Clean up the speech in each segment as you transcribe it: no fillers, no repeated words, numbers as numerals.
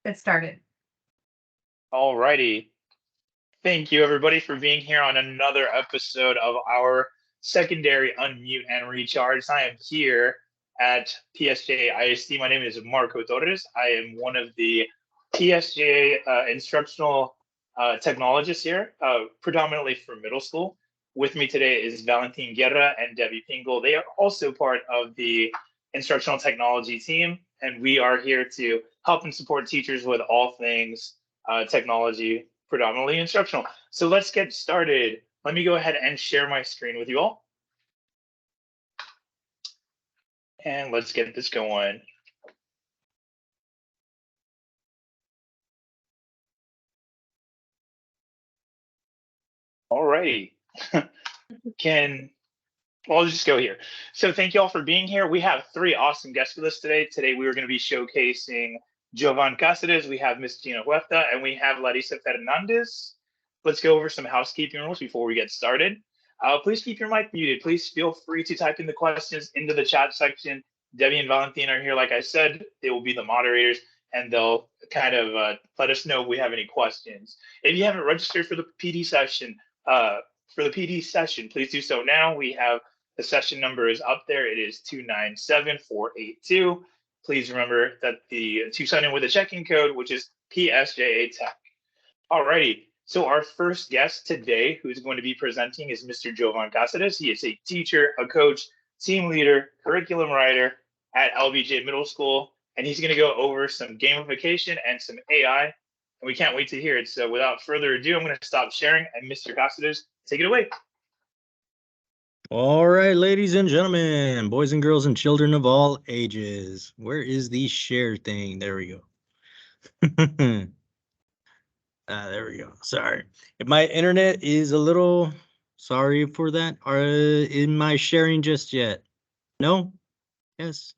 Get started. Alrighty. Thank you, everybody, for being here on another episode of our secondary unmute and recharge. I am here at PSJA ISD. My name is Marco Torres. I am one of the PSJA instructional technologists here, predominantly for middle school. With me today is Valentin Guerra and Debbie Pingle. They are also part of the instructional technology team, and we are here to help and support teachers with all things technology, predominantly instructional. So let's get started. Let me go ahead and share my screen with you all. And let's get this going. All righty. I'll just go here. So thank you all for being here. We have three awesome guests with us today. Today we are going to be showcasing Jovan Cáceres, we have Miss Gina Huerta, and we have Larissa Fernandez. Let's go over some housekeeping rules before we get started. Please keep your mic muted. Please feel free to type in the questions into the chat section. Debbie and Valentin are here. Like I said, they will be the moderators, and they'll kind of let us know if we have any questions. If you haven't registered for the PD session, please do so now. We have the session number is up there. It is 297482. Please remember that to sign in with a check-in code, which is PSJA Tech. Alrighty. So our first guest today, who's going to be presenting, is Mr. Jovan Cáceres. He is a teacher, a coach, team leader, curriculum writer at LBJ Middle School, and he's going to go over some gamification and some AI, and we can't wait to hear it. So without further ado, I'm going to stop sharing, and Mr. Cáceres, take it away. All right, ladies and gentlemen, boys and girls and children of all ages. Where is the share thing? There we go. There we go. Sorry. If my internet is a little sorry for that. Am I sharing just yet? No? Yes.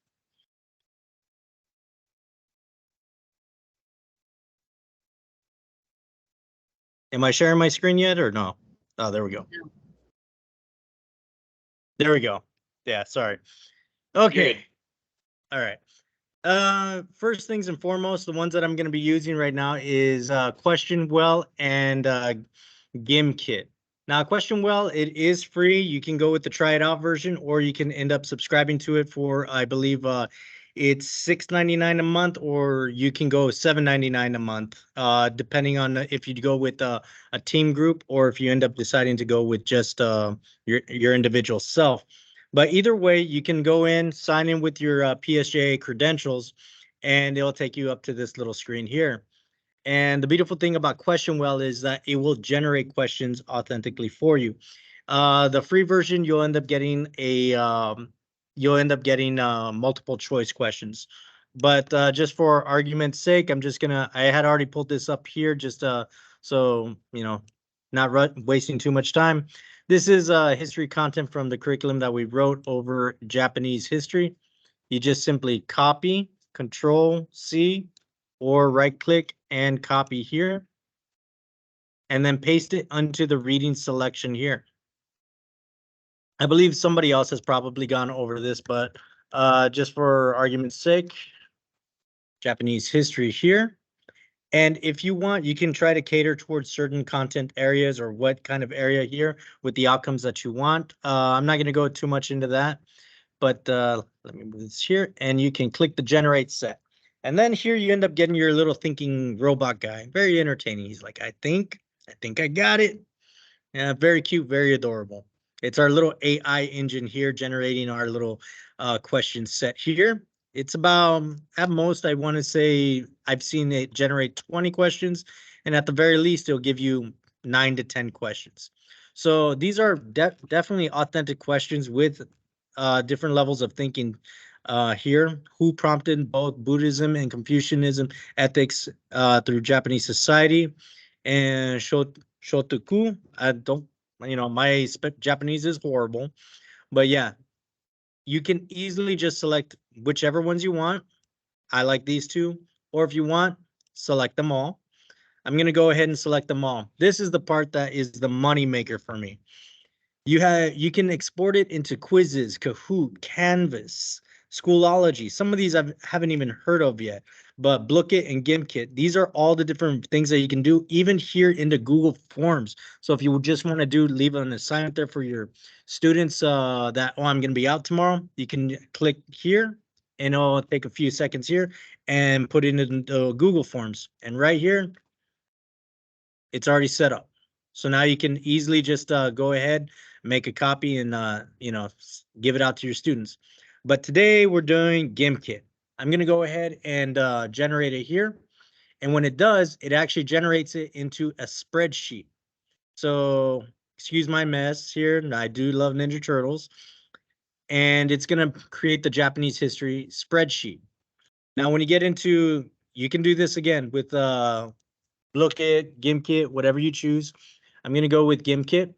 Am I sharing my screen yet or no? Oh, there we go. There we go. Yeah, sorry. Okay. All right. First things and foremost, the ones that I'm going to be using right now is Question Well and GimKit. Now, Question Well, it is free. You can go with the try it out version, or you can end up subscribing to it for, I believe, it's $6.99 a month, or you can go $7.99 a month, depending on if you go with a team group or if you end up deciding to go with just your individual self. But either way, you can go in, sign in with your PSJA credentials, and it'll take you up to this little screen here. And the beautiful thing about Question Well is that it will generate questions authentically for you. The free version, you'll end up getting multiple choice questions. But just for argument's sake, I had already pulled this up here just so, not wasting too much time. This is history content from the curriculum that we wrote over Japanese history. You just simply copy, Control C, or right click and copy here, and then paste it onto the reading selection here. I believe somebody else has probably gone over this, but just for argument's sake, Japanese history here. And if you want, you can try to cater towards certain content areas or what kind of area here with the outcomes that you want. I'm not going to go too much into that, but let me move this here, and you can click the generate set. And then here you end up getting your little thinking robot guy. Very entertaining. He's like, I think I got it. Yeah, very cute, very adorable. It's our little AI engine here generating our little question set here. It's about, at most, I want to say I've seen it generate 20 questions, and at the very least, it'll give you 9 to 10 questions. So these are definitely authentic questions with different levels of thinking here. Who prompted both Buddhism and Confucianism ethics through Japanese society? And Shotoku. I don't, my Japanese is horrible, but yeah, you can easily just select whichever ones you want. I like these two, or if you want, select them all. I'm going to go ahead and select them all. This is the part that is the money maker for me. You can export it into Quizzes, Kahoot, Canvas, Schoolology. Some of these I haven't even heard of yet, but Blookit and Gimkit, these are all the different things that you can do, even here in the Google Forms. So if you just want to leave an assignment there for your students that, I'm going to be out tomorrow, you can click here and it'll take a few seconds here and put it into Google Forms. And right here, it's already set up. So now you can easily just go ahead, make a copy and, give it out to your students. But today we're doing Gimkit. I'm going to go ahead and generate it here. And when it does, it actually generates it into a spreadsheet. So excuse my mess here. I do love Ninja Turtles. And it's going to create the Japanese history spreadsheet. Now, when you get into, you can do this again with Blookit, Gimkit, whatever you choose. I'm going to go with Gimkit.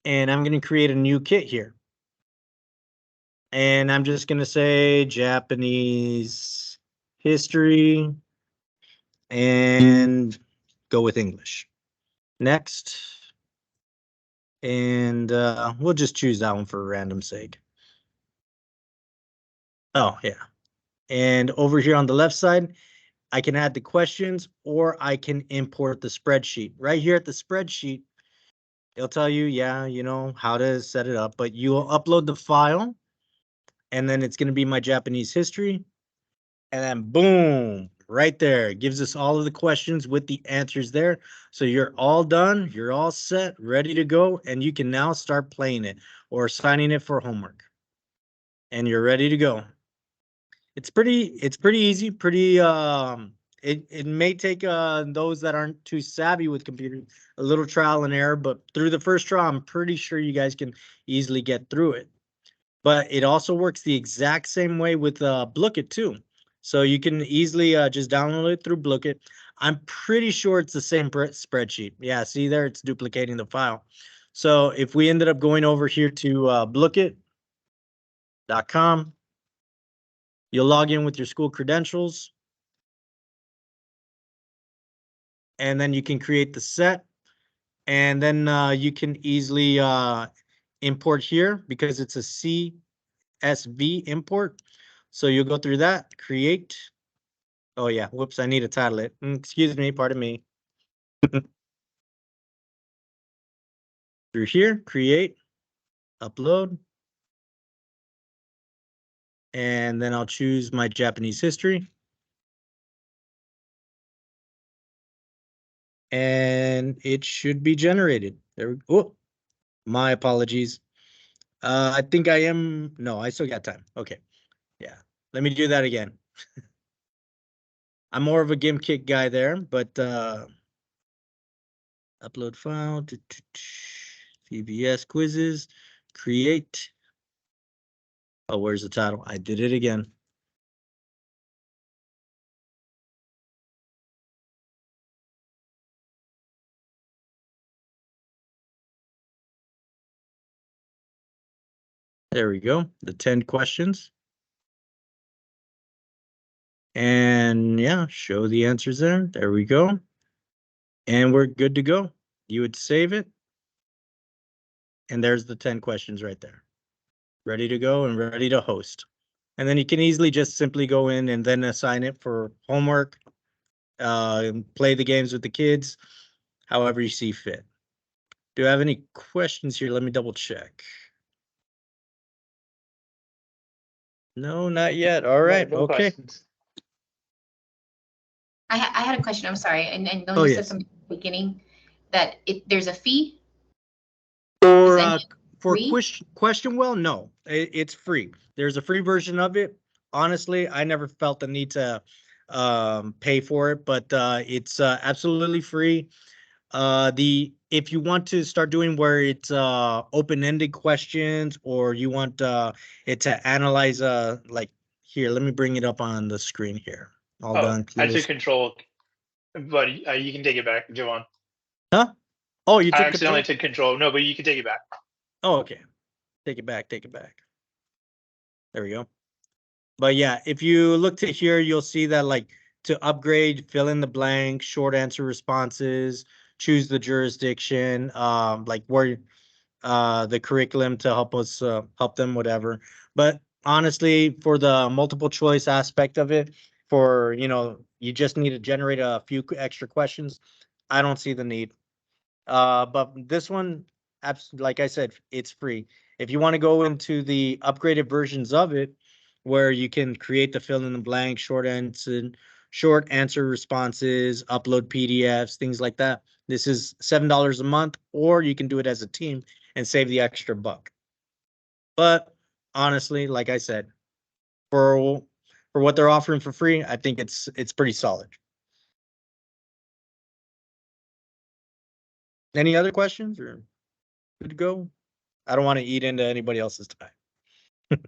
And I'm going to create a new kit here. And I'm just going to say Japanese history and go with English. Next. And we'll just choose that one for random sake. Oh, yeah. And over here on the left side, I can add the questions or I can import the spreadsheet. Right here at the spreadsheet, it'll tell you, how to set it up, but you'll upload the file and then it's going to be my Japanese history. And then boom, right there, it gives us all of the questions with the answers there. So you're all done, you're all set, ready to go, and you can now start playing it or signing it for homework. And you're ready to go. It's pretty easy, it may take those that aren't too savvy with computers a little trial and error, but through the first trial, I'm pretty sure you guys can easily get through it. But it also works the exact same way with Blookit too. So you can easily just download it through Blookit. I'm pretty sure it's the same spreadsheet. Yeah, see there, it's duplicating the file. So if we ended up going over here to Blookit.com, you'll log in with your school credentials. And then you can create the set. And then you can easily import here because it's a CSV import. So you'll go through that, create. Oh yeah, whoops, I need to title it. Excuse me, pardon me. Through here, create, upload. And then I'll choose my Japanese history. And it should be generated. There we go. Oh, my apologies. I think no, I still got time. Okay. Yeah. Let me do that again. I'm more of a Gimkit guy there, but upload file, CVS quizzes, create. Oh, where's the title? I did it again. There we go. The 10 questions. And yeah, show the answers there. There we go. And we're good to go. You would save it. And there's the 10 questions right there. Ready to go and ready to host. And then you can easily just simply go in and then assign it for homework, play the games with the kids, however you see fit. Do I have any questions here? Let me double check. No, not yet. All right. No okay. Questions. I had a question. I'm sorry. And I know Oh, you yes. said something at the beginning that there's a fee. For question well, no, it's free. There's a free version of it. Honestly, I never felt the need to pay for it, but it's absolutely free. If you want to start doing where it's open-ended questions, or you want it to analyze like here, let me bring it up on the screen here. All done. I took control, but you can take it back, Jovan. Huh? Oh, you took I accidentally took control. No, but you can take it back. Oh, okay. Take it back. Take it back. There we go. But yeah, if you look to here, you'll see that like to upgrade, fill in the blank, short answer responses, choose the jurisdiction, like where the curriculum to help us help them, whatever. But honestly, for the multiple choice aspect of it, for, you know, you just need to generate a few extra questions, I don't see the need. But this one, like I said, it's free. If you want to go into the upgraded versions of it, where you can create the fill in the blank, short answer responses, upload PDFs, things like that. This is $7 a month, or you can do it as a team and save the extra buck. But honestly, like I said, for what they're offering for free, I think it's pretty solid. Any other questions or good to go? I don't want to eat into anybody else's time.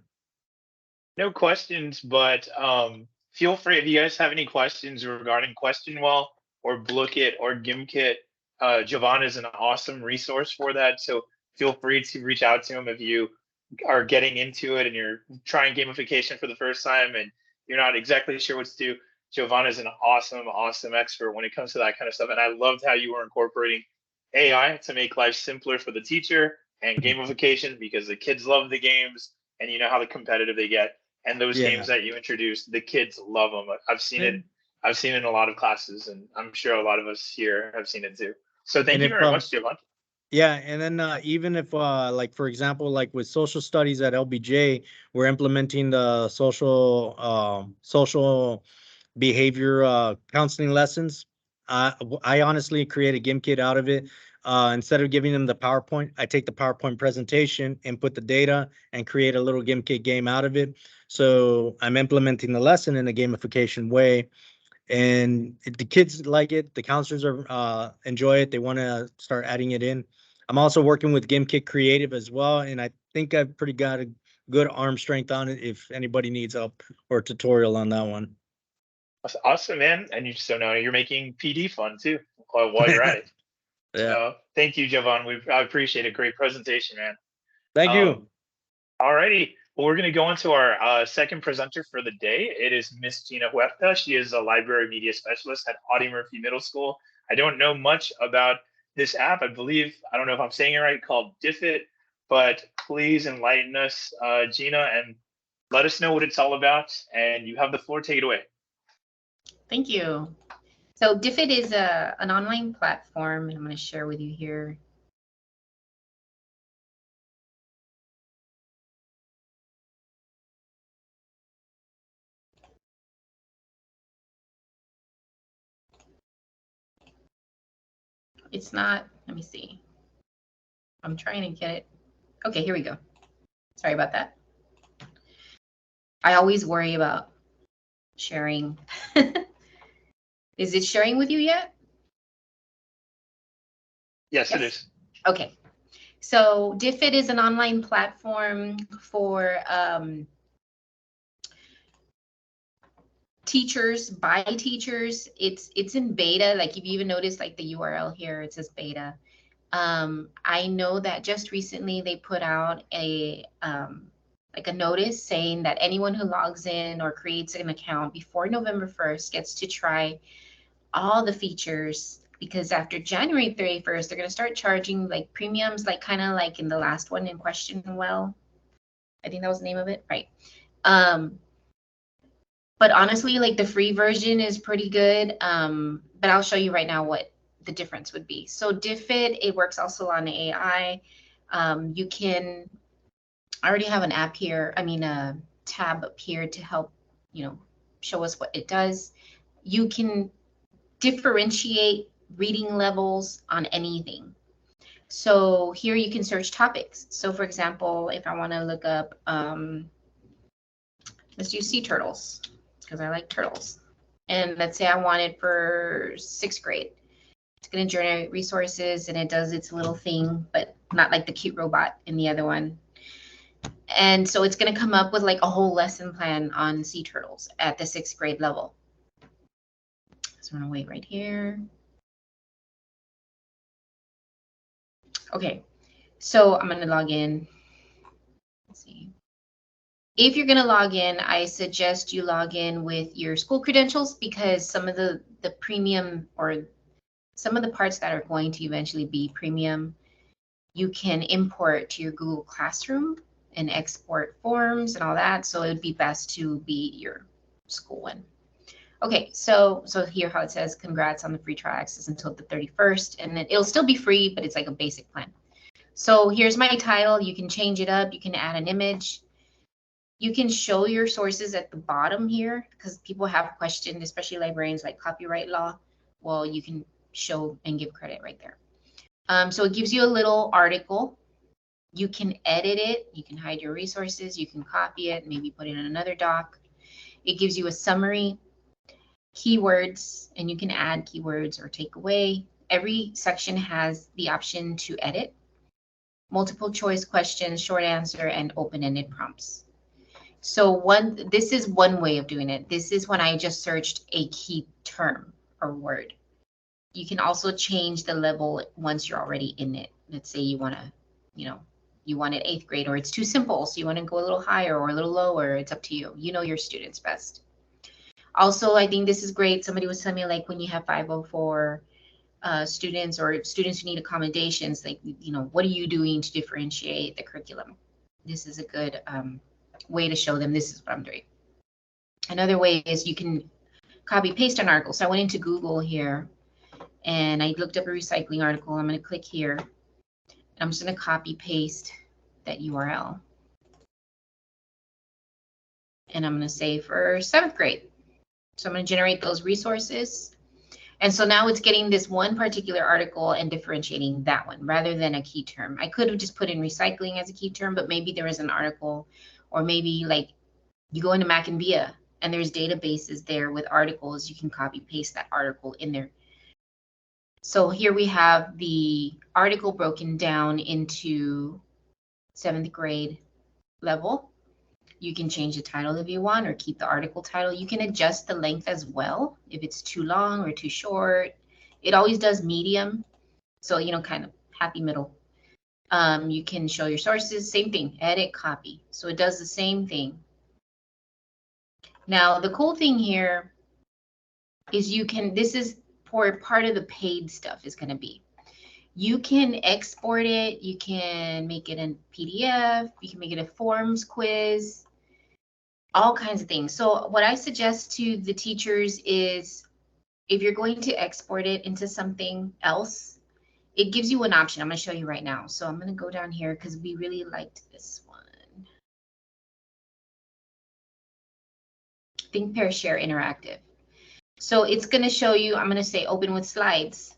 No questions, but feel free if you guys have any questions regarding Question Well or Blookit or Gimkit. Javon is an awesome resource for that. So feel free to reach out to him if you are getting into it and you're trying gamification for the first time and you're not exactly sure what to do. Javon is an awesome expert when it comes to that kind of stuff. And I loved how you were incorporating AI to make life simpler for the teacher and gamification because the kids love the games and you know how the competitive they get. And those Yeah. games that you introduced, the kids love them. I've seen it. I've seen it in a lot of classes, and I'm sure a lot of us here have seen it too. So thank And you if, very much, Javon. Yeah, and then even if like for example, like with social studies at LBJ, we're implementing the social behavior counseling lessons. I honestly create a GIM kit out of it. Instead of giving them the PowerPoint, I take the PowerPoint presentation and put the data and create a little GIM kit game out of it. So I'm implementing the lesson in a gamification way. And if the kids like it, the counselors are enjoy it. They want to start adding it in. I'm also working with GimKit Creative as well, and I think I've pretty got a good arm strength on it. If anybody needs help or a tutorial on that one. That's awesome, man. And so now you're making PD fun too while you're at it. Yeah. So thank you, Javon. I appreciate a great presentation, man. Thank you. Alrighty. Well, we're going to go into our second presenter for the day. It is Miss Gina Huerta. She is a library media specialist at Audie Murphy Middle School. I don't know much about this app. I don't know if I'm saying it right, called Diffit, but please enlighten us, Gina, and let us know what it's all about. And you have the floor. Take it away. Thank you. So Diffit is an online platform, and I'm going to share with you here. It's not, let me see. I'm trying to get it. Okay, here we go. Sorry about that. I always worry about sharing. Is it sharing with you yet? Yes, it is. Okay. So Diffit is an online platform for teachers by teachers. It's in beta. Like if you even notice like the URL here, it says beta. I know that just recently they put out a like a notice saying that anyone who logs in or creates an account before November 1st gets to try all the features, because after January 31st, they're going to start charging like premiums, like kind of like in the last one in Question Well. I think that was the name of it, right? But honestly, like the free version is pretty good. But I'll show you right now what the difference would be. So Diffit, it works also on AI. You can, I already have an app here, a tab up here to help, show us what it does. You can differentiate reading levels on anything. So here you can search topics. So for example, if I want to look up, let's do sea turtles, because I like turtles. And let's say I want it for 6th grade. It's going to generate resources and it does its little thing, but not like the cute robot in the other one. And so it's going to come up with like a whole lesson plan on sea turtles at the 6th grade level. So I'm going to wait right here. Okay, so I'm going to log in. Let's see. If you're going to log in, I suggest you log in with your school credentials, because some of the premium, or some of the parts that are going to eventually be premium, you can import to your Google Classroom and export forms and all that. So it would be best to be your school one. Okay, so here how it says, congrats on the free trial access until the 31st, and then it'll still be free, but it's like a basic plan. So here's my title. You can change it up. You can add an image. You can show your sources at the bottom here because people have questions, especially librarians, like copyright law. Well, you can show and give credit right there. So it gives you a little article. You can edit it. You can hide your resources. You can copy it, maybe put it in another doc. It gives you a summary, keywords, and you can add keywords or take away. Every section has the option to edit, multiple choice questions, short answer, and open-ended prompts. So this is one way of doing it. This is when I just searched a key term or word. You can also change the level once you're already in it. Let's say you want to, you want it 8th grade, or it's too simple, so you want to go a little higher or a little lower. It's up to you. You know your students best. Also, I think this is great. Somebody was telling me, like, when you have 504 students or students who need accommodations, like, what are you doing to differentiate the curriculum? This is a good way to show them this is what I'm doing. Another way is you can copy paste an article. So I went into Google here and I looked up a recycling article. I'm going to click here and I'm just going to copy paste that URL. And I'm going to say for 7th grade. So I'm going to generate those resources. And so now it's getting this one particular article and differentiating that one rather than a key term. I could have just put in recycling as a key term, but maybe there is an article, or maybe like you go into Mac and Via and there's databases there with articles. You can copy paste that article in there. So here we have the article broken down into 7th grade level. You can change the title if you want, or keep the article title. You can adjust the length as well if it's too long or too short. It always does medium, so kind of happy middle. You can show your sources, same thing, edit, copy. So it does the same thing. Now the cool thing here is this is for part of the paid stuff is going to be. You can export it, you can make it in PDF, you can make it a forms quiz, all kinds of things. So what I suggest to the teachers is if you're going to export it into something else, it gives you an option. I'm going to show you right now. So I'm going to go down here because we really liked this one. Think, Pair, Share, Interactive. So it's going to show you, I'm going to say open with slides.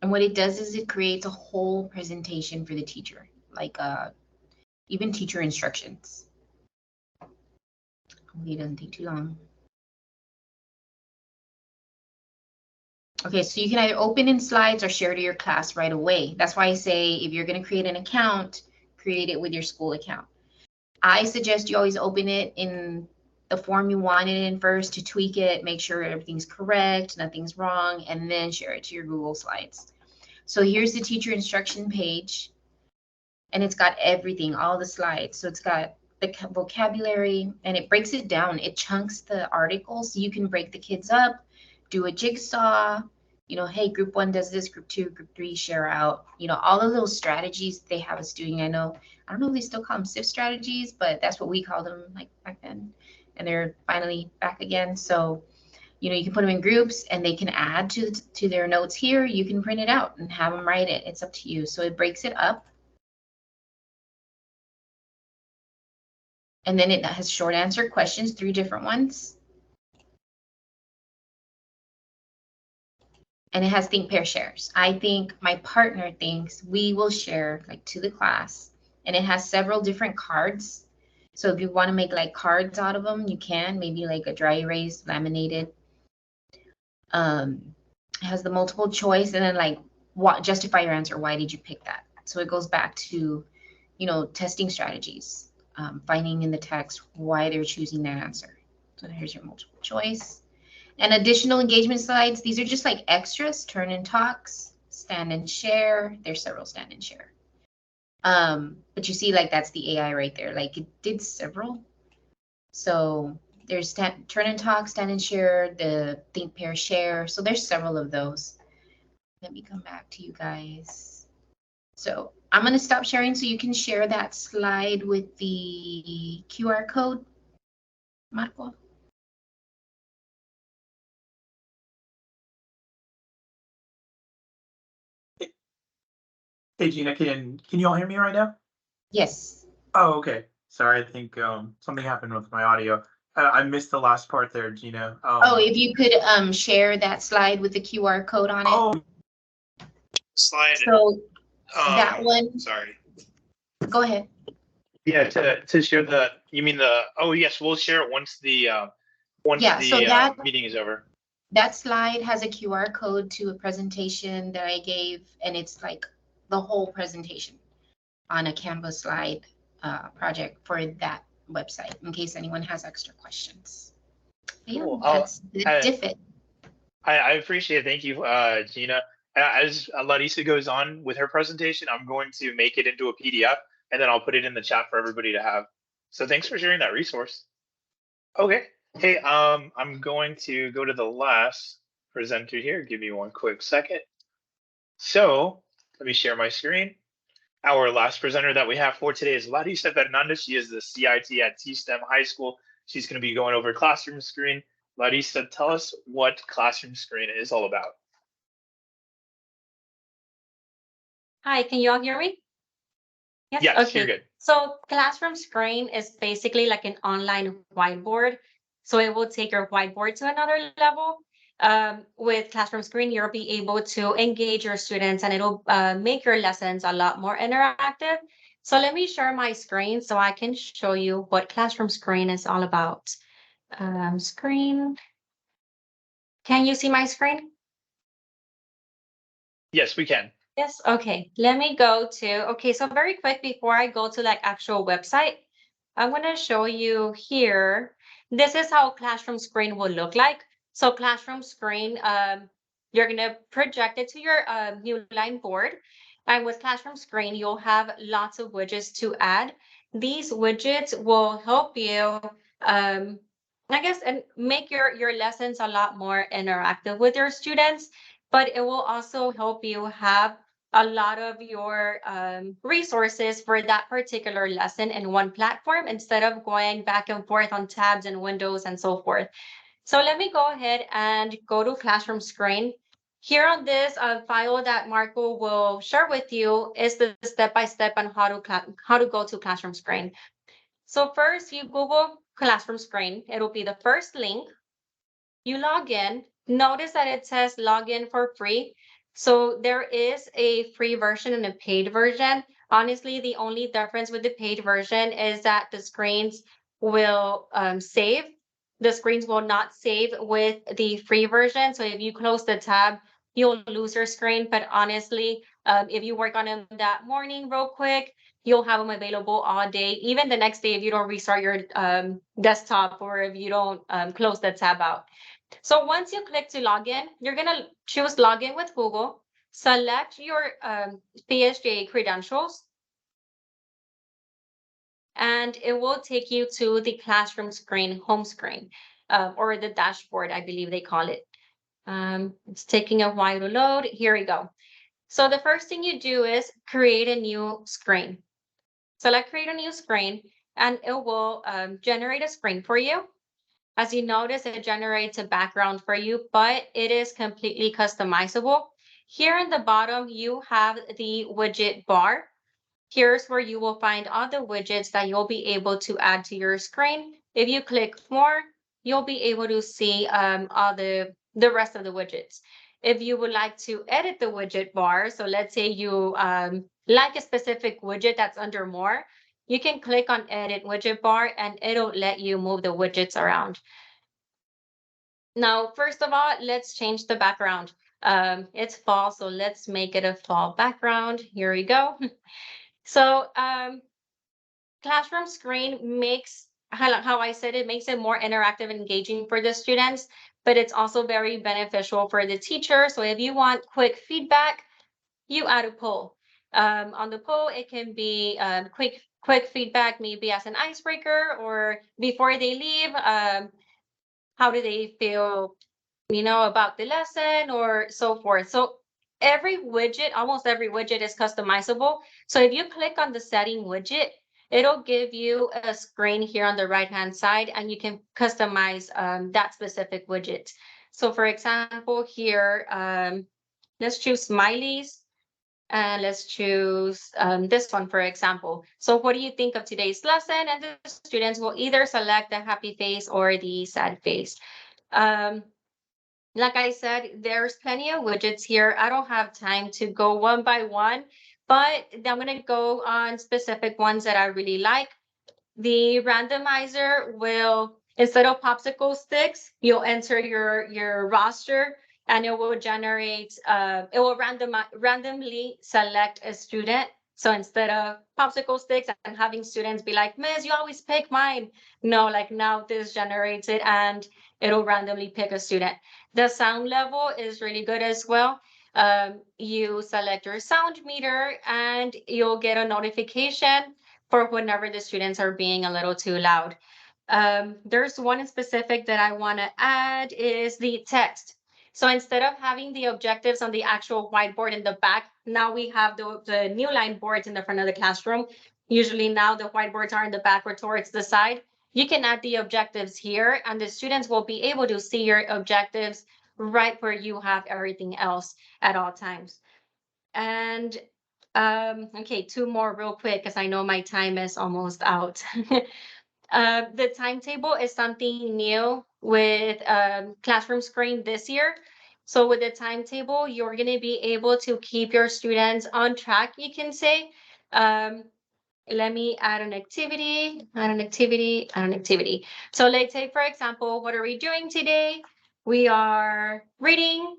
And what it does is it creates a whole presentation for the teacher, like even teacher instructions. Hopefully it doesn't take too long. Okay, so you can either open in slides or share to your class right away. That's why I say if you're going to create an account, create it with your school account. I suggest you always open it in the form you want it in first to tweak it, make sure everything's correct, nothing's wrong, and then share it to your Google Slides. So here's the teacher instruction page, and it's got everything, all the slides. So it's got the vocabulary, and it breaks it down. It chunks the articles. You can break the kids up, do a jigsaw, hey, group 1 does this, group 2, group 3, share out, all of those strategies they have us doing. I don't know if they still call them SIF strategies, but that's what we called them like back then. And they're finally back again. So you can put them in groups and they can add to their notes here. You can print it out and have them write it. It's up to you. So it breaks it up. And then it has short answer questions, 3 different ones. And it has think, pair, shares. I think my partner thinks we will share like to the class. And it has several different cards. So if you want to make like cards out of them, you can, maybe like a dry erase, laminated. It has the multiple choice, and then like justify your answer. Why did you pick that? So it goes back to, testing strategies, finding in the text why they're choosing that answer. So here's your multiple choice. And additional engagement slides. These are just like extras, turn and talks, stand and share. There's several stand and share. But you see, like that's the AI right there. Like it did several. So there's turn and talk, stand and share, the think, pair, share. So there's several of those. Let me come back to you guys. So I'm going to stop sharing so you can share that slide with the QR code, Marco. Hey Gina, can you all hear me right now? Yes. Oh, okay. Sorry, I think something happened with my audio. I missed the last part there, Gina. Oh, if you could share that slide with the QR code on it. Oh, Slide. So that one. Sorry. Go ahead. Yeah, to share the. You mean the? Oh yes, we'll share it once the So that meeting is over. that slide has a QR code to a presentation that I gave, and it's like the whole presentation on a Canvas slide project for that website, in case anyone has extra questions. Cool. Yeah, that's the DFID. I appreciate it. Thank you, Gina. As Larissa goes on with her presentation, I'm going to make it into a PDF, and then I'll put it in the chat for everybody to have. So thanks for sharing that resource. Okay. Hey, I'm going to go to the last presenter here. Give me one quick second. So let me share my screen. Our last presenter that we have for today is Larissa Fernandez. She is the CIT at T-STEM High School. She's going to be going over Classroom Screen. Larissa, tell us what Classroom Screen is all about. Hi, can you all hear me? Yes, Okay. you're good. So Classroom Screen is basically like an online whiteboard. So it will take your whiteboard to another level. With Classroom Screen, you'll be able to engage your students and it'll make your lessons a lot more interactive. So let me share my screen so I can show you what Classroom Screen is all about. Screen. Can you see my screen? Yes, we can. Yes, okay. Let me go to, okay, so very quick before I go to like actual website, I'm gonna show you here. This is how Classroom Screen will look like. So Classroom Screen, you're gonna project it to your new line board. And with Classroom Screen, you'll have lots of widgets to add. These widgets will help you, I guess, and make your lessons a lot more interactive with your students, but it will also help you have a lot of your resources for that particular lesson in one platform instead of going back and forth on tabs and windows and so forth. So let me go ahead and go to Classroom Screen. Here on this file that Marco will share with you is the step-by-step on how to go to Classroom Screen. So first you Google Classroom Screen. It'll be the first link. You log in. Notice that it says login for free. So there is a free version and a paid version. Honestly, the only difference with the paid version is that the screens will save. The screens will not save with the free version. So if you close the tab, you'll lose your screen. But honestly, if you work on them that morning real quick, you'll have them available all day, even the next day if you don't restart your desktop or if you don't close the tab out. So once you click to login, you're gonna choose login with Google, select your PSJA credentials, and it will take you to the Classroom Screen home screen, or the dashboard, I believe they call it. It's taking a while to load. Here we go. So the first thing you do is create a new screen. Select create a new screen, and it will generate a screen for you. As you notice, it generates a background for you, but it is completely customizable. Here in the bottom, you have the widget bar. Here's where you will find all the widgets that you'll be able to add to your screen. If you click more, you'll be able to see all the rest of the widgets. If you would like to edit the widget bar, so let's say you like a specific widget that's under more, you can click on edit widget bar and it'll let you move the widgets around. Now, first of all, let's change the background. It's fall, so let's make it a fall background. Here we go. So Classroom Screen makes, how I said, it makes it more interactive and engaging for the students, but it's also very beneficial for the teacher. So if you want quick feedback, you add a poll. On the poll, it can be quick feedback, maybe as an icebreaker or before they leave. How do they feel, about the lesson or so forth. So every widget, almost every widget is customizable. So if you click on the setting widget, it'll give you a screen here on the right-hand side, and you can customize that specific widget. So for example, here, let's choose smileys. And let's choose this one, for example. So what do you think of today's lesson? And the students will either select the happy face or the sad face. Like I said, there's plenty of widgets here. I don't have time to go one by one, but I'm going to go on specific ones that I really like. The randomizer will, instead of popsicle sticks, you'll enter your roster, and it will generate, it will randomly select a student. So instead of popsicle sticks and having students be like, Miss, you always pick mine. No, like now this generates it and it'll randomly pick a student. The sound level is really good as well. You select your sound meter and you'll get a notification for whenever the students are being a little too loud. There's one in specific that I want to add is the text. So instead of having the objectives on the actual whiteboard in the back, now we have the new line boards in the front of the classroom. Usually now the whiteboards are in the back or towards the side. You can add the objectives here, and the students will be able to see your objectives right where you have everything else at all times. And okay, two more real quick, because I know my time is almost out. The timetable is something new with classroom screen this year. So with the timetable, you're going to be able to keep your students on track, you can say. Let me add an activity, add an activity, add an activity. So let's say, for example, what are we doing today? We are reading,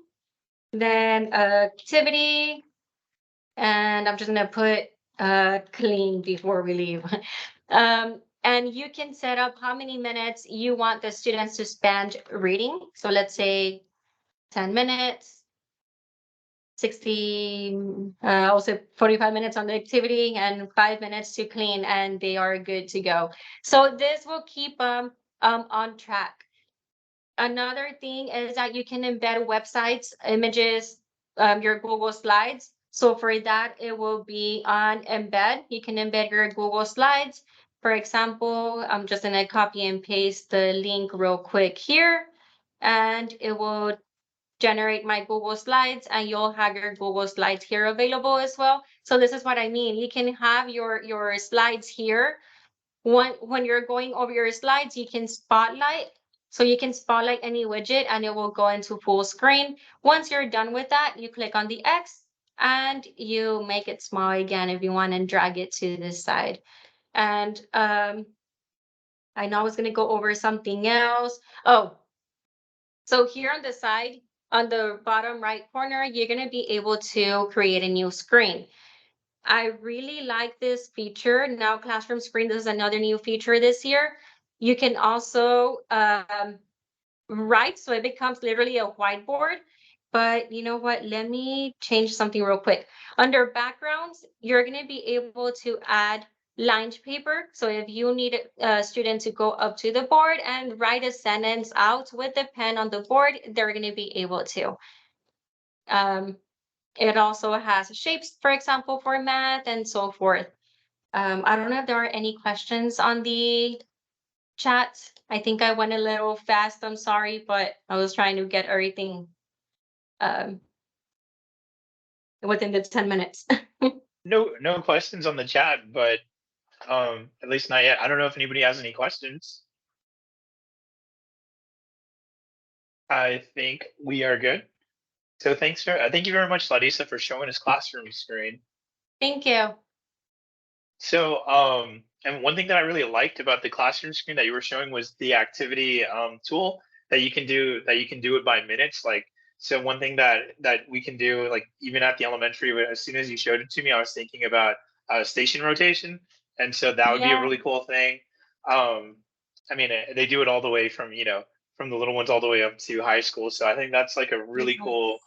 then activity, and I'm just gonna put clean before we leave. And you can set up how many minutes you want the students to spend reading. So let's say 10 minutes, 60, also 45 minutes on the activity and 5 minutes to clean, and they are good to go. So this will keep them on track. Another thing is that you can embed websites, images, your Google Slides. So for that, it will be on embed. You can embed your Google Slides. For example, I'm just going to copy and paste the link real quick here, and it will generate my Google Slides, and you'll have your Google Slides here available as well. So this is what I mean. You can have your slides here. When you're going over your slides, you can spotlight. So you can spotlight any widget and it will go into full screen. Once you're done with that, you click on the X and you make it small again if you want, and drag it to this side. And I know I was going to go over something else. Oh, so here on the side, on the bottom right corner, you're going to be able to create a new screen. I really like this feature. Now Classroom Screen, this is another new feature this year. You can also write, so it becomes literally a whiteboard. But you know what? Let me change something real quick. Under backgrounds, you're going to be able to add lined paper. So if you need a student to go up to the board and write a sentence out with the pen on the board, they're going to be able to. It also has shapes, for example, for math and so forth. I don't know if there are any questions on the chat. I think I went a little fast. I'm sorry, but I was trying to get everything within the 10 minutes. No questions on the chat, but at least not yet. I don't know if anybody has any questions. I think we are good. So thank you very much, Larissa, for showing us Classroom Screen. Thank you. So and one thing that I really liked about the Classroom Screen that you were showing was the activity tool that you can do it by minutes. Like, so one thing that we can do, like even at the elementary, as soon as you showed it to me, I was thinking about station rotation, and so that would be a really cool thing. I mean, they do it all the way from from the little ones all the way up to high school. So I think that's like a really cool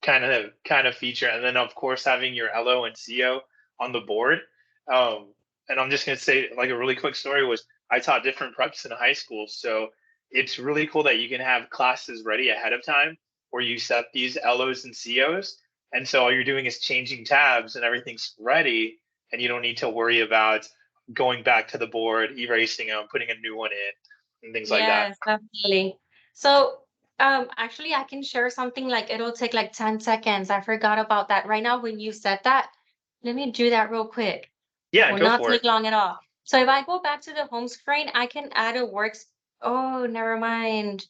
kind of feature. And then of course having your LO and CO on the board. And I'm just gonna say, like, a really quick story was I taught different preps in high school, so it's really cool that you can have classes ready ahead of time where you set these LOs and COs, And so all you're doing is changing tabs and everything's ready, and you don't need to worry about going back to the board, erasing them, putting a new one in, and things like that. Yes, definitely. So, actually, I can share something like it'll take like 10 seconds. I forgot about that. Right now, when you said that, let me do that real quick. Yeah, Will go not for take it. long at all. So if I go back to the home screen, I can add a works. Oh, never mind.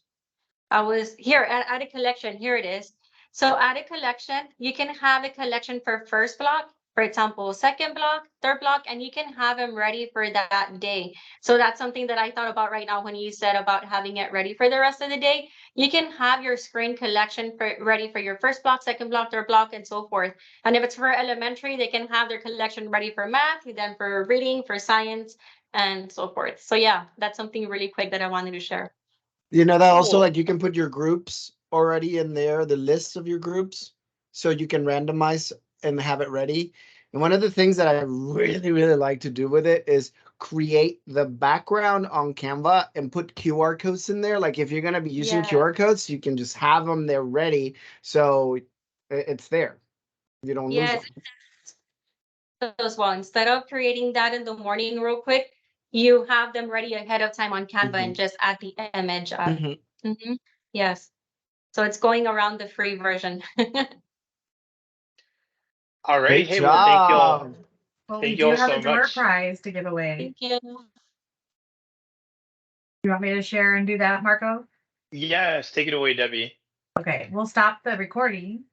I was here, add a collection. Here it is. So add a collection. You can have a collection for first block, for example, second block, third block, and you can have them ready for that day. So that's something that I thought about right now when you said about having it ready for the rest of the day. You can have your screen collection ready for your first block, second block, third block, and so forth. And if it's for elementary, they can have their collection ready for math, then for reading, for science, and so forth. So yeah, that's something really quick that I wanted to share. You know that also Cool. like you can put your groups already in there, the lists of your groups, so you can randomize and have it ready. And one of the things that I really like to do with it is create the background on Canva and put QR codes in there. Like if you're gonna be using Yes. QR codes, you can just have them there ready, so it's there. You don't lose Yes, them. as well. Instead of creating that in the morning real quick, you have them ready ahead of time on Canva and just add the image. Mhm. Yes. So it's going around the free version. Alrighty. Great Hey, well, thank you all. job. Well, Thank we you do all have so a door much. prize to give away. Thank you. You want me to share and do that, Marco? Yes, take it away, Debbie. Okay, we'll stop the recording